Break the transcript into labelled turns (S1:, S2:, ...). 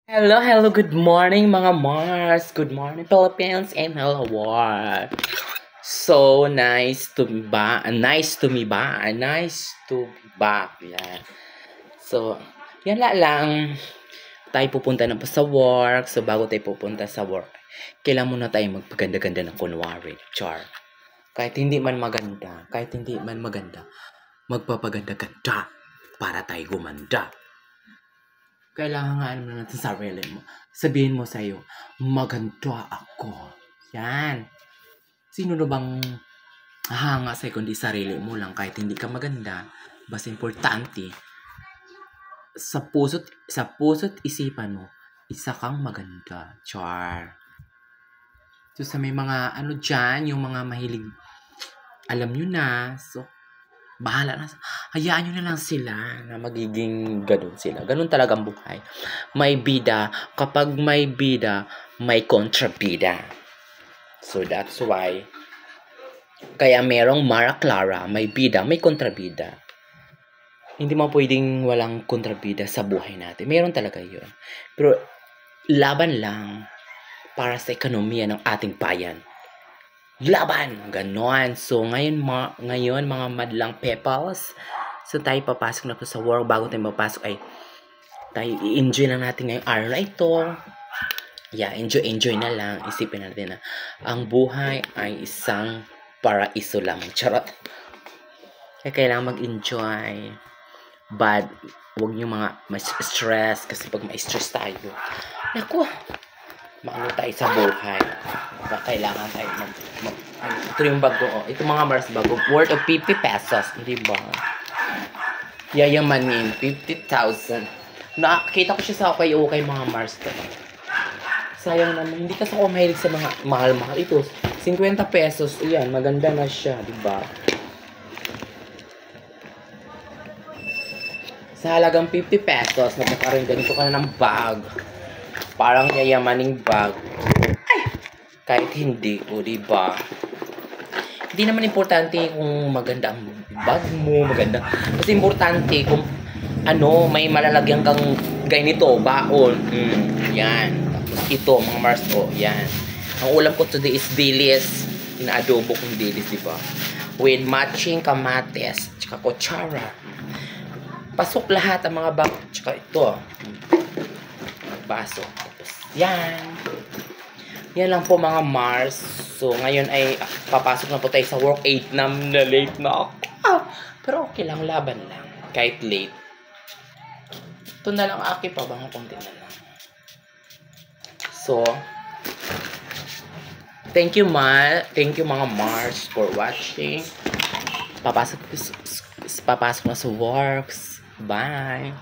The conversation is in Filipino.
S1: Hello, hello, good morning mga Mars. Good morning Philippines and hello world. So nice to be back. Nice to me ba? Nice to be back. Yan. So, yan lang. Tayo pupunta na po sa work. So, bago tayo pupunta sa work, kailangan muna tayo magpaganda-ganda ng kunwari. Char. Kahit hindi man maganda, magpapaganda-ganda para tayo gumanda. Kailangan nga naman natin sa sarili mo. Sabihin mo sa'yo, maganda ako. Yan. Sino na bang hanga sa'yo kundi sarili mo lang kahit hindi ka maganda? Basta importante, sa puso't isipan mo, isa kang maganda. Char. So sa may mga dyan, yung mga mahilig, alam nyo na. So, bahala na. Hayaan nyo na lang sila na magiging ganun sila. Ganun talagang buhay. May bida. Kapag may bida, may kontrabida. So that's why, kaya merong Mara Clara, may bida, may kontrabida. Hindi mo pwedeng walang kontrabida sa buhay natin. Meron talaga yun. Pero, laban lang para sa ekonomiya ng ating bayan. Laban! Ganon. So, ngayon mga madlang pepals, so tayo papasok na po sa work. Bago tayo papasok ay tayo i-enjoy na natin ngayong araw na ito. Yeah, enjoy na lang. Isipin natin na ang buhay ay isang paraiso lang. Charot. Kaya kailangan mag-enjoy. But, huwag nyo mga stress kasi pag ma-stress tayo, naku, maano tayo sa buhay. Kailangan tayo ito yung bago, ito mga Mars bago, worth of 50 pesos, di ba? Yayamanin, 50,000. Nakakita ko siya sa okay mga Mars to. Sayang naman, hindi kasi ako mahilig sa mga mahal-mahal. Ito, 50 pesos, iyan, maganda na siya, di ba? Sa halagang 50 pesos, nagkakaroon ganito ka na ng bag. Parang yayamaning bag. Ay! Kahit hindi, o diba? Hindi naman importante kung maganda ang bag mo, maganda. Kasi importante kung may malalagyan kang ganito, baon. Yan. Tapos ito, mga Mars, yan. Ang ulam ko today is dilis. Inaadobo kong dilis, diba? With matching kamates, tsaka kutsara. Pasok lahat ang mga bag, tsaka ito. Baso. Tapos, yan. Yan lang po mga Mars. So, ngayon ay papasok na po tayo sa work. 8 na late na ako. Pero okay lang, laban lang. Kahit late. Ito na lang aki pa. Bang konti na lang. So, thank you mga Mars for watching. Papasok na sa works. Bye.